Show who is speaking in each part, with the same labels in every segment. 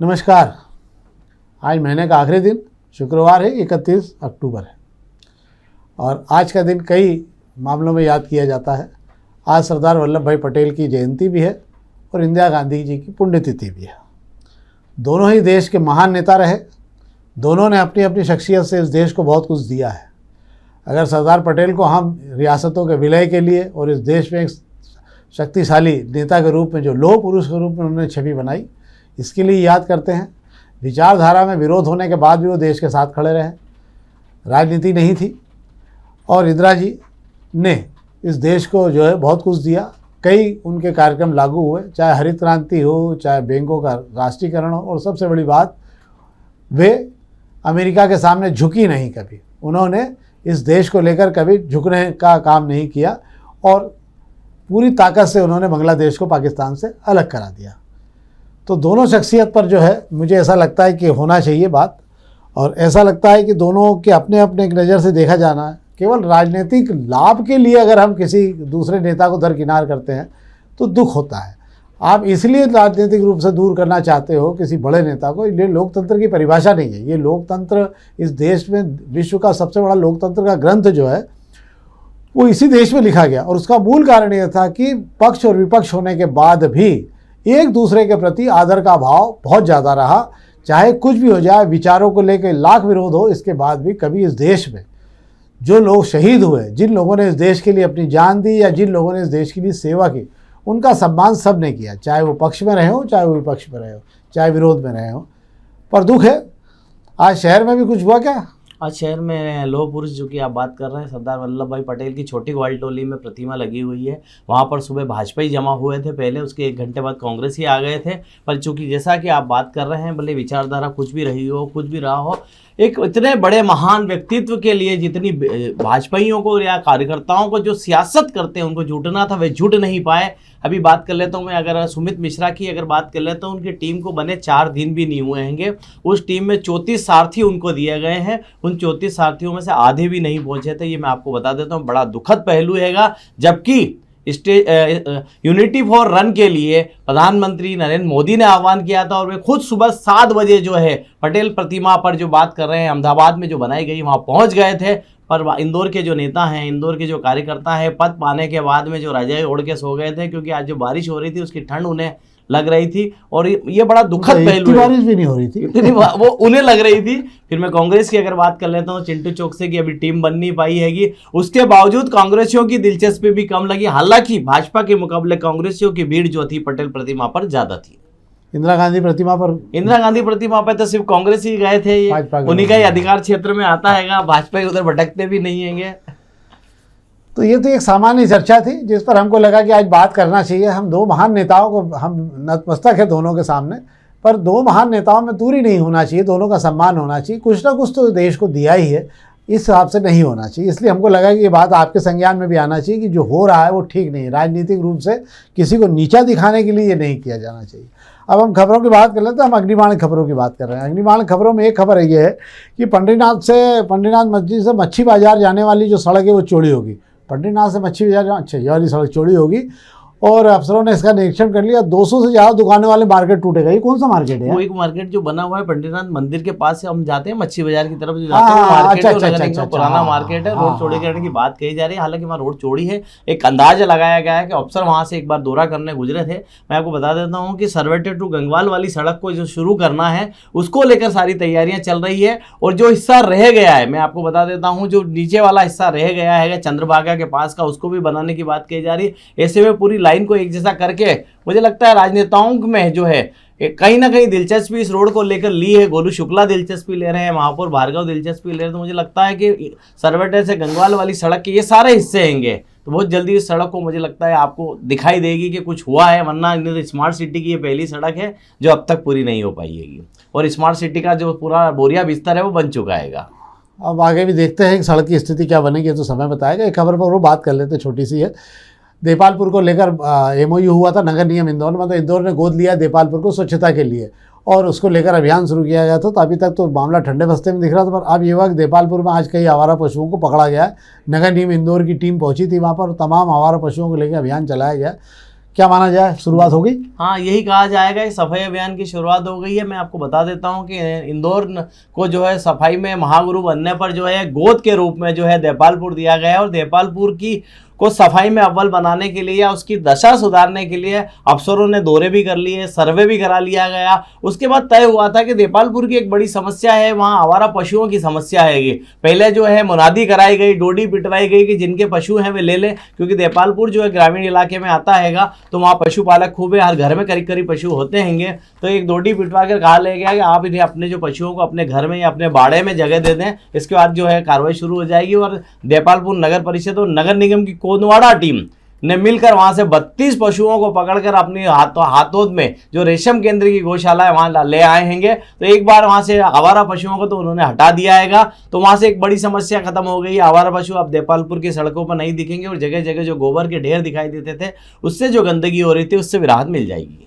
Speaker 1: नमस्कार। आज महीने का आखिरी दिन शुक्रवार है, 31 अक्टूबर है और आज का दिन कई मामलों में याद किया जाता है। आज सरदार वल्लभ भाई पटेल की जयंती भी है और इंदिरा गांधी जी की पुण्यतिथि भी है। दोनों ही देश के महान नेता रहे। दोनों ने अपनी अपनी शख्सियत से इस देश को बहुत कुछ दिया है। अगर सरदार पटेल को हम रियासतों के विलय के लिए और इस देश में एक शक्तिशाली नेता के रूप में, जो लौह पुरुष के रूप में उन्होंने छवि बनाई, इसके लिए याद करते हैं। विचारधारा में विरोध होने के बाद भी वो देश के साथ खड़े रहे। राजनीति नहीं थी और इंदिरा जी ने इस देश को जो है बहुत कुछ दिया। कई उनके कार्यक्रम लागू हुए, चाहे हरित क्रांति हो, चाहे बैंकों का राष्ट्रीयकरण हो, और सबसे बड़ी बात, वे अमेरिका के सामने झुकी नहीं कभी। उन्होंने इस देश को लेकर कभी झुकने का काम नहीं किया और पूरी ताकत से उन्होंने बांग्लादेश को पाकिस्तान से अलग करा दिया। तो दोनों शख्सियत पर जो है मुझे ऐसा लगता है कि होना चाहिए बात, और ऐसा लगता है कि दोनों के अपने अपने एक नज़र से देखा जाना है। केवल राजनीतिक लाभ के लिए अगर हम किसी दूसरे नेता को दरकिनार करते हैं तो दुख होता है। आप इसलिए राजनीतिक रूप से दूर करना चाहते हो किसी बड़े नेता को, ये लोकतंत्र की परिभाषा नहीं है। ये लोकतंत्र इस देश में विश्व का सबसे बड़ा लोकतंत्र का ग्रंथ जो है वो इसी देश में लिखा गया, और उसका मूल कारण यह था कि पक्ष और विपक्ष होने के बाद भी एक दूसरे के प्रति आदर का भाव बहुत ज़्यादा रहा। चाहे कुछ भी हो जाए, विचारों को लेकर लाख विरोध हो, इसके बाद भी कभी इस देश में जो लोग शहीद हुए, जिन लोगों ने इस देश के लिए अपनी जान दी या जिन लोगों ने इस देश के लिए सेवा की, उनका सम्मान सब ने किया, चाहे वो पक्ष में रहे हो, चाहे वो विपक्ष में रहे हो, चाहे विरोध में रहे हो। पर दुख है, आज शहर में भी कुछ हुआ क्या?
Speaker 2: आज शहर में लौह पुरुष जो कि आप बात कर रहे हैं, सरदार वल्लभ भाई पटेल की छोटी ग्वालटोली में प्रतिमा लगी हुई है। वहाँ पर सुबह भाजपा ही जमा हुए थे पहले, उसके 1 घंटे बाद कांग्रेस ही आ गए थे। पर चूंकि जैसा कि आप बात कर रहे हैं, भले विचारधारा कुछ भी रही हो, कुछ भी रहा हो, एक इतने बड़े महान व्यक्तित्व के लिए जितनी भाजपाइयों को या कार्यकर्ताओं को जो सियासत करते हैं उनको जुटना था, वे जुट नहीं पाए। अभी बात कर लेता हूँ मैं, अगर सुमित मिश्रा की अगर बात कर लेता हूँ, उनकी टीम को बने 4 दिन भी नहीं हुए हैंगे। उस टीम में 34 सारथी उनको दिए गए हैं, उन 34 सारथियों में से आधे भी नहीं पहुंचे थे। ये मैं आपको बता देता हूँ, बड़ा दुखद पहलू हैगा। जबकि यूनिटी फॉर रन के लिए प्रधानमंत्री नरेंद्र मोदी ने आह्वान किया था और वे खुद सुबह 7 बजे जो है पटेल प्रतिमा पर जो बात कर रहे हैं अहमदाबाद में जो बनाई गई, वहाँ पहुँच गए थे। पर इंदौर के जो नेता हैं, इंदौर के जो कार्यकर्ता हैं, पद पाने के बाद में जो रजाई ओढ़ के सो गए थे, क्योंकि आज जो बारिश हो रही थी उसकी ठंड उन्हें लग रही थी। और ये बड़ा दुखद पहलू है।
Speaker 1: बारिश भी नहीं हो रही थी,
Speaker 2: इतनी वो उन्हें लग रही थी। फिर मैं कांग्रेस की अगर बात कर लेता हूँ, चिंटू चौकसे की अभी टीम बन नहीं पाई हैगी। उसके बावजूद कांग्रेसियों की दिलचस्पी भी कम लगी। हालांकि भाजपा के मुकाबले कांग्रेसियों की भीड़ जो थी पटेल प्रतिमा पर ज्यादा थी।
Speaker 1: इंदिरा गांधी प्रतिमा पर
Speaker 2: तो सिर्फ कांग्रेस ही गए थे, ये उन्हीं का ही अधिकार क्षेत्र में आता है। भाजपा उधर भटकते भी नहीं हैंगे।
Speaker 1: तो ये तो एक सामान्य चर्चा थी जिस पर हमको लगा कि आज बात करना चाहिए। हम 2 महान नेताओं को, हम नतमस्तक है दोनों के सामने, पर 2 महान नेताओं में दूरी नहीं होना चाहिए, दोनों का सम्मान होना चाहिए। कुछ ना कुछ तो देश को दिया ही है, इस हिसाब से नहीं होना चाहिए। इसलिए हमको लगा कि ये बात आपके संज्ञान में भी आना चाहिए कि जो हो रहा है वो ठीक नहीं है। राजनीतिक रूप से किसी को नीचा दिखाने के लिए ये नहीं किया जाना चाहिए। अब हम खबरों की बात कर लेते हैं। हम अग्निबाण खबरों की बात कर रहे हैं। अग्निबाण खबरों में एक खबर ये है कि पंडरीनाथ मस्जिद से मच्छी बाजार जाने वाली जो सड़क है वो चौड़ी होगी। पंडरीनाथ से मच्छी बाजार, अच्छा, ये वाली सड़क चौड़ी होगी और अफसरों ने इसका निरीक्षण कर लिया। 200 से ज़्यादा दुकानें वाले मार्केट टूटेगा। ये कौन सा मार्केट है?
Speaker 2: वो एक मार्केट जो बना हुआ है पंडरीनाथ मंदिर के पास से हम जाते हैं, मच्छी बाजार की तरफ जो जाते हैं, मार्केट है, पुराना मार्केट है। रोड चौड़ी करने की बात कही जा रही है। हालांकि वहाँ रोड चौड़ी है। एक अंदाजा लगाया गया है कि अफसर वहाँ से एक बार दौरा करने गुजरे थे। मैं आपको बता देता हूँ कि सरवेटे टू गंगवाल वाली सड़क को जो शुरू करना है उसको लेकर सारी तैयारियां चल रही है। और जो हिस्सा रह गया है, मैं आपको बता देता हूँ, जो नीचे वाला हिस्सा रह गया है चंद्रभागा के पास का, उसको भी बनाने की बात कही जा रही है। ऐसे में पूरी लाइन को एक जैसा करके मुझे लगता है राजनेताओं में जो है कहीं ना कहीं दिलचस्पी इस रोड को लेकर ली है। गोलू शुक्ला दिलचस्पी ले रहे हैं, महापौर भार्गव दिलचस्पी ले रहे हैं। तो मुझे लगता है कि सरवेटे से गंगवाल वाली सड़क के ये सारे हिस्से हैंगे, तो बहुत जल्दी इस सड़क को मुझे लगता है आपको दिखाई देगी कि कुछ हुआ है। वरना स्मार्ट सिटी की ये पहली सड़क है जो अब तक पूरी नहीं हो पाएगी, और स्मार्ट सिटी का जो पूरा बोरिया बिस्तर है वो बन चुका है।
Speaker 1: अब आगे भी देखते हैं कि सड़क की स्थिति क्या बनेगी, तो समय बताएगा। एक खबर पर वो बात कर लेते, छोटी सी है। देपालपुर को लेकर MOU हुआ था नगर निगम इंदौर में, तो इंदौर ने गोद लिया देपालपुर को स्वच्छता के लिए और उसको लेकर अभियान शुरू किया गया था। तो अभी तक तो मामला ठंडे बस्ते में दिख रहा था, पर अब ये हुआ कि देपालपुर में आज कई आवारा पशुओं को पकड़ा गया है। नगर निगम इंदौर की टीम पहुंची थी वहाँ पर, तमाम आवारा पशुओं को लेकर अभियान चलाया गया। क्या माना जाए, शुरुआत हो गई?
Speaker 2: हाँ, यही कहा जाएगा कि सफाई अभियान की शुरुआत हो गई है। मैं आपको बता देता हूँ कि इंदौर को जो है सफाई में महागुरु बनने पर जो है गोद के रूप में जो है देपालपुर दिया गया है, और देपालपुर को सफाई में अव्वल बनाने के लिए या उसकी दशा सुधारने के लिए अफसरों ने दौरे भी कर लिए, सर्वे भी करा लिया गया। उसके बाद तय हुआ था कि देपालपुर की एक बड़ी समस्या है, वहाँ आवारा पशुओं की समस्या है। पहले जो है मुनादी कराई गई, डोडी पिटवाई गई कि जिनके पशु हैं वे ले लें, क्योंकि देपालपुर जो है ग्रामीण इलाके में आता हैगा, तो वहाँ पशुपालक खूब है, हर घर में करीब करीब पशु होते हैंगे। तो एक डोडी पिटवा कर कहा ले गया कि आप इन्हें अपने जो पशुओं को अपने घर में या अपने बाड़े में जगह दे दें। इसके बाद जो है कार्रवाई शुरू हो जाएगी, और देपालपुर नगर परिषद और नगर निगम की कोंदवाड़ा टीम ने मिलकर वहां से 32 पशुओं को पकड़कर अपनी हाथोद में जो रेशम केंद्र की गौशाला है वहां ले आए हैंगे। तो एक बार वहां से आवारा पशुओं को तो उन्होंने हटा दिया हैगा, तो वहां से एक बड़ी समस्या खत्म हो गई। आवारा पशु अब देपालपुर की सड़कों पर नहीं दिखेंगे, और जगह जगह जो गोबर के ढेर दिखाई देते थे, उससे जो गंदगी हो रही थी, उससे भी राहत मिल जाएगी।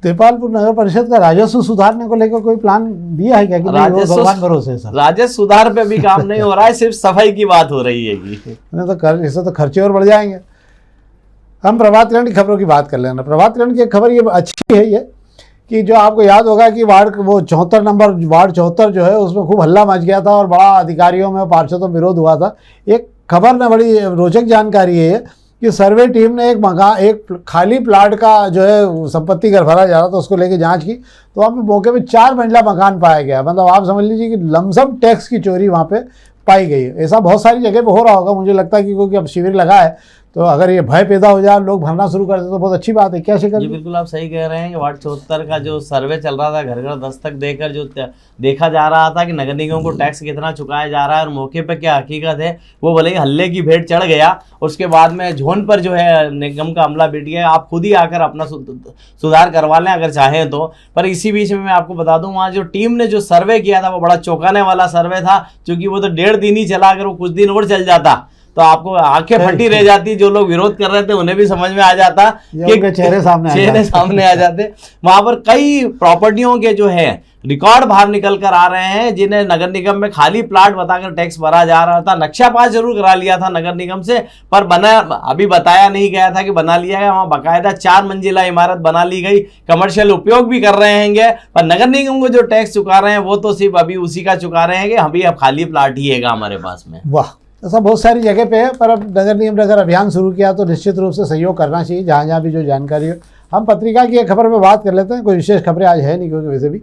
Speaker 1: देपालपुर नगर परिषद का राजस्व सुधारने को लेकर कोई प्लान दिया है क्या कि भगवान भरोसे है? सर,
Speaker 2: राजस्व सुधार पे भी काम नहीं हो रहा है, सिर्फ सफाई की बात हो रही है।
Speaker 1: इससे तो खर्चे और बढ़ जाएंगे। हम प्रभात किरण की खबरों की बात कर लेना। प्रभात किरण की एक खबर ये अच्छी है, ये कि जो आपको याद होगा कि वार्ड 74 जो है उसमें खूब हल्ला मच गया था और बड़ा अधिकारियों में पार्षदों में विरोध हुआ था। एक खबर ने बड़ी रोचक जानकारी है कि सर्वे टीम ने एक खाली प्लाट का जो है संपत्ति कर भरा जा रहा था, उसको लेके जांच की, तो वहाँ पे मौके पे 4 मंजिला मकान पाया गया। मतलब आप समझ लीजिए कि लमसम टैक्स की चोरी वहाँ पे पाई गई है। ऐसा बहुत सारी जगह पे हो रहा होगा, मुझे लगता है कि क्योंकि अब शिविर लगा है, तो अगर ये भय पैदा हो जाए, लोग भरना शुरू कर दे, तो बहुत अच्छी बात है। क्या शिकर जी?
Speaker 2: बिल्कुल आप सही कह रहे हैं कि वार्ड 74 का जो सर्वे चल रहा था, घर घर दस्तक देकर जो देखा जा रहा था कि नगर निगम को टैक्स कितना चुकाया जा रहा है और मौके पर क्या हकीकत है, वो भले ही हल्ले की भेंट चढ़ गया। उसके बाद में जोन पर जो है निगम का अमला बैठ गया। आप खुद ही आकर अपना सुधार करवा लें अगर चाहें तो। पर इसी बीच में मैं आपको बता दूं, वहाँ जो टीम ने जो सर्वे किया था वो बड़ा चौंकाने वाला सर्वे था, क्योंकि वो तो 1.5 दिन ही चला, अगर वो कुछ दिन और चल जाता तो आपको आंखें फटी रह जाती। जो लोग विरोध कर रहे थे उन्हें भी समझ में आ जाता कि
Speaker 1: चेहरे सामने
Speaker 2: आ जाते। वहां पर कई प्रॉपर्टियों के जो है रिकॉर्ड बाहर निकल कर आ रहे हैं, जिन्हें नगर निगम में खाली प्लाट बताकर टैक्स भरा जा रहा था। नक्शा पास जरूर करा लिया था नगर निगम से, पर अभी बताया नहीं गया था कि बना लिया गया। वहां बाकायदा 4 मंजिला इमारत बना ली गई, कमर्शियल उपयोग भी कर रहे हैं, पर नगर निगम को जो टैक्स चुका रहे हैं वो तो सिर्फ अभी उसी का चुका रहे हैं कि अभी अब खाली प्लाट ही है हमारे पास में।
Speaker 1: वाह, ऐसा बहुत सारी जगह पे है। पर अब नगर निगम ने अगर अभियान शुरू किया तो निश्चित रूप से सहयोग करना चाहिए, जहाँ जहाँ भी जो जानकारी हो। हम पत्रिका की एक खबर पे बात कर लेते हैं, कोई विशेष खबरें आज है नहीं, क्योंकि वैसे भी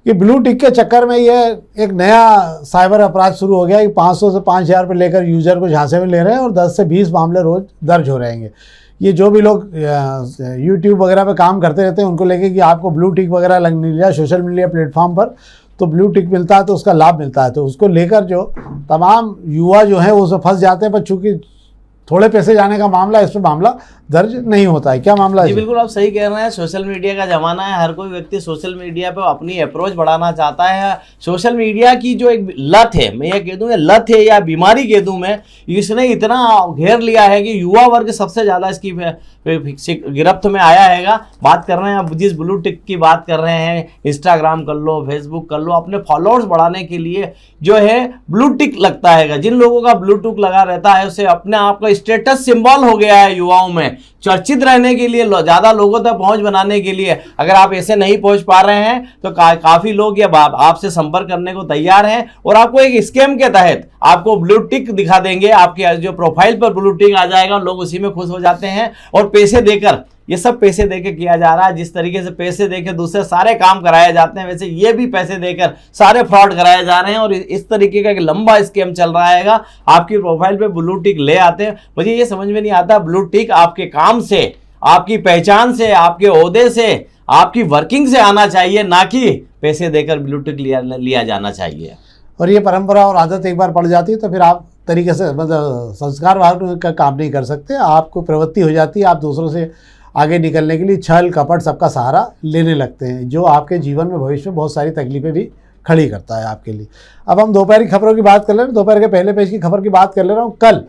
Speaker 1: कि ब्लू टिक के चक्कर में ये एक नया साइबर अपराध शुरू हो गया कि 500 से 5000 रुपये लेकर यूजर को झांसे में ले रहे हैं, और 10 से 20 मामले रोज दर्ज हो रहेंगे। ये जो भी लोग यूट्यूब वगैरह पे काम करते रहते हैं उनको लेके कि आपको ब्लू टिक वगैरह लग मिल जाए सोशल मीडिया प्लेटफॉर्म पर, तो ब्लू टिक मिलता है तो उसका लाभ मिलता है, तो उसको लेकर जो तमाम युवा जो है वो उसमें फंस जाते हैं। पर चूँकि थोड़े पैसे जाने का मामला, इस पर मामला दर्ज नहीं होता है। क्या मामला है?
Speaker 2: जी बिल्कुल आप सही कह रहे हैं। सोशल मीडिया का ज़माना है, हर कोई व्यक्ति सोशल मीडिया पे अपनी अप्रोच बढ़ाना चाहता है। सोशल मीडिया की जो एक लत है, मैं ये कह दूँ लत है या बीमारी कह दूँ मैं, इसने इतना घेर लिया है कि युवा वर्ग सबसे ज़्यादा इसकी गिरफ्त में आया हैगा। बात कर रहे हैं अब जिस ब्लू टिक की बात कर रहे हैं, इंस्टाग्राम कर लो, फेसबुक कर लो, अपने फॉलोअर्स बढ़ाने के लिए जो है ब्लू टिक लगता है। जिन लोगों का ब्लू टिक लगा रहता है उससे अपने आप का स्टेटस सिंबल हो गया है युवाओं में, चर्चित रहने के लिए, ज़्यादा लोगों तक पहुंच बनाने के लिए। अगर आप ऐसे नहीं पहुंच पा रहे हैं तो काफ़ी लोग या आपसे संपर्क करने को तैयार हैं, और आपको एक स्कैम के तहत आपको ब्लू टिक दिखा देंगे, आपके जो प्रोफाइल पर ब्लू टिक आ जाएगा, लोग उसी में खुश हो जाते हैं और पैसे देकर, ये सब पैसे देके किया जा रहा है। जिस तरीके से पैसे देके दूसरे सारे काम कराए जाते हैं, वैसे ये भी पैसे देकर सारे फ्रॉड कराए जा रहे हैं, और इस तरीके का एक लंबा स्कैम चल रहा है। आपकी प्रोफाइल पे ब्लू टिक ले आते हैं। मुझे ये समझ में नहीं आता, ब्लू टिक आपके काम से, आपकी पहचान से, आपके ओहदे से, आपकी वर्किंग से आना चाहिए, ना कि पैसे देकर ब्लू टिक लिया जाना चाहिए।
Speaker 1: और ये परंपरा और आदत एक बार पड़ जाती है तो फिर आप तरीके से मतलब संस्कार भाग का काम नहीं कर सकते, आपको प्रवृत्ति हो जाती है, आप दूसरों से आगे निकलने के लिए छल कपट सबका सहारा लेने लगते हैं, जो आपके जीवन में भविष्य में बहुत सारी तकलीफें भी खड़ी करता है आपके लिए। अब हम दोपहर की खबरों की बात कर ले रहे हैं, दोपहर के पहले पेज की खबर की बात कर ले रहा हूँ। कल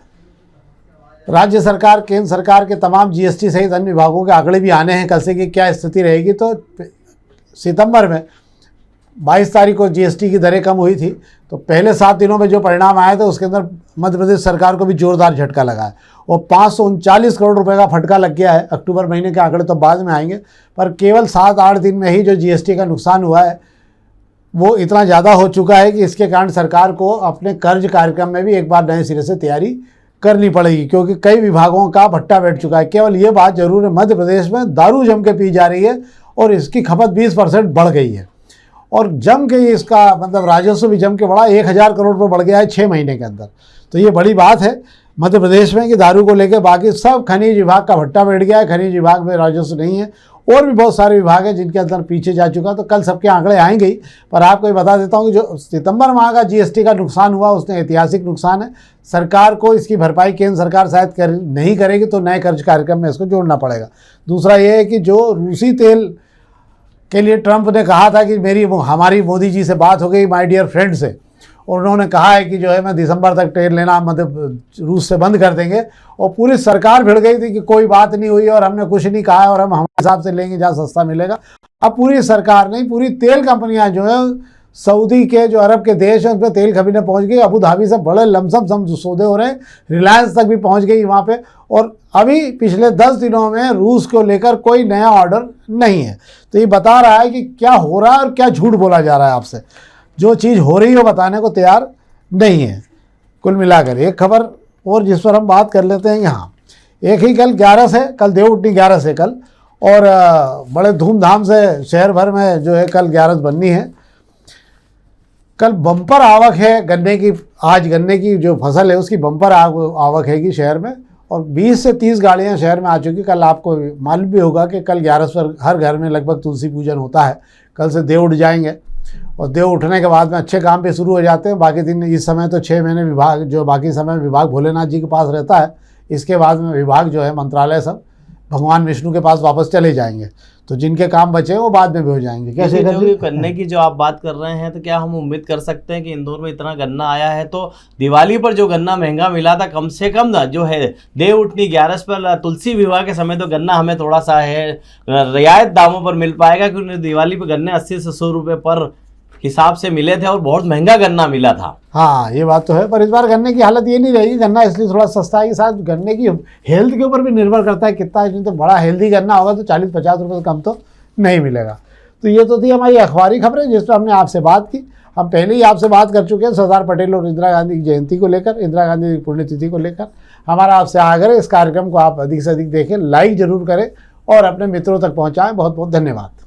Speaker 1: राज्य सरकार, केंद्र सरकार के तमाम जीएसटी सहित अन्य विभागों के आंकड़े भी आने हैं कल से कि क्या स्थिति रहेगी। तो सितंबर में 22 तारीख को जीएसटी की दरें कम हुई थी, तो पहले 7 दिनों में जो परिणाम आए थे उसके अंदर मध्य प्रदेश सरकार को भी जोरदार झटका लगा है और 539 करोड़ रुपए का फटका लग गया है। अक्टूबर महीने के आंकड़े तो बाद में आएंगे, पर केवल 7-8 दिन में ही जो जीएसटी का नुकसान हुआ है वो इतना ज़्यादा हो चुका है कि इसके कारण सरकार को अपने कर्ज कार्यक्रम में भी एक बार नए सिरे से तैयारी करनी पड़ेगी, क्योंकि कई विभागों का भट्टा बैठ चुका है। केवल ये बात जरूर है, मध्य प्रदेश में दारू जम के पी जा रही है और इसकी खपत 20% बढ़ गई है और जम के इसका मतलब राजस्व भी जम के बढ़ा, 1000 करोड़ रुपये बढ़ गया है 6 महीने के अंदर। तो ये बड़ी बात है मध्य प्रदेश में कि दारू को लेकर बाकी सब खनिज विभाग का भट्टा बैठ गया है, खनिज विभाग में राजस्व नहीं है और भी बहुत सारे विभाग हैं जिनके अंदर पीछे जा चुका। तो कल सबके आंकड़े आएंगे ही, पर आपको ये बता देता हूँ कि जो सितंबर माह का जीएसटी का नुकसान हुआ उसने ऐतिहासिक नुकसान है। सरकार को इसकी भरपाई केंद्र सरकार शायद नहीं करेगी तो नए कर्ज कार्यक्रम में इसको जोड़ना पड़ेगा। दूसरा ये है कि जो रूसी तेल के लिए ट्रंप ने कहा था कि हमारी मोदी जी से बात हो गई माय डियर फ्रेंड से, और उन्होंने कहा है कि जो है मैं दिसंबर तक तेल लेना मतलब रूस से बंद कर देंगे, और पूरी सरकार भिड़ गई थी कि कोई बात नहीं हुई और हमने कुछ नहीं कहा है और हम हमारे हिसाब से लेंगे जहाँ सस्ता मिलेगा। अब पूरी सरकार नहीं, पूरी तेल कंपनियां जो है सऊदी के जो अरब के देश हैं उस पर तेल खरीदने पहुंच गई। अबू धाबी से बड़े लमसम सौदे हो रहे हैं, रिलायंस तक भी पहुंच गई वहाँ पे। और अभी पिछले 10 दिनों में रूस को लेकर कोई नया ऑर्डर नहीं है। तो ये बता रहा है कि क्या हो रहा है और क्या झूठ बोला जा रहा है आपसे। जो चीज़ हो रही है वो बताने को तैयार नहीं है। कुल मिलाकर एक खबर और जिस पर हम बात कर लेते हैं यहाँ, एक ही कल 11 से, कल देवउठनी 11 से कल, और बड़े धूमधाम से शहर भर में जो है कल 11 बननी है। कल बम्पर आवक है गन्ने की, आज गन्ने की जो फसल है उसकी बम्पर आवक हैगी शहर में, और 20 से 30 गाड़ियाँ शहर में आ चुकी। कल आपको मालूम भी होगा कि कल 11 पर हर घर में लगभग तुलसी पूजन होता है। कल से देव उठ जाएंगे और देव उठने के बाद में अच्छे काम पे शुरू हो जाते हैं। बाकी दिन इस समय तो 6 महीने विभाग जो बाकी समय विभाग भोलेनाथ जी के पास रहता है, इसके बाद में विभाग जो है मंत्रालय सब भगवान विष्णु के पास वापस चले जाएंगे। तो जिनके काम बचे वो बाद में भी हो जाएंगे। कैसे
Speaker 2: गन्ने की जो आप बात कर रहे हैं, तो क्या हम उम्मीद कर सकते हैं कि इंदौर में इतना गन्ना आया है तो दिवाली पर जो गन्ना महंगा मिला था कम से कम ना जो है देव उठनी 11 पर तुलसी विवाह के समय तो गन्ना हमें थोड़ा सा है रियायत दामों पर मिल पाएगा, क्योंकि दिवाली पर गन्ने 80 से 100 रुपये पर हिसाब से मिले थे और बहुत महंगा गन्ना मिला था।
Speaker 1: हाँ ये बात तो है, पर इस बार गन्ने की हालत ये नहीं रहेगी। गन्ना इसलिए थोड़ा सस्ता है कि साथ गन्ने की हेल्थ के ऊपर भी निर्भर करता है कितना, तो बड़ा हेल्दी गन्ना होगा तो 40-50 रुपये से कम तो नहीं मिलेगा। तो ये तो थी हमारी अखबारी खबरें जिस पर हमने आपसे बात की। हम पहले ही आपसे बात कर चुके हैं सरदार पटेल और इंदिरा गांधी की जयंती को लेकर, इंदिरा गांधी की पुण्यतिथि को लेकर। हमारा आपसे आग्रह है इस कार्यक्रम को आप अधिक से अधिक देखें, लाइक जरूर करें और अपने मित्रों तक पहुँचाएँ। बहुत बहुत धन्यवाद।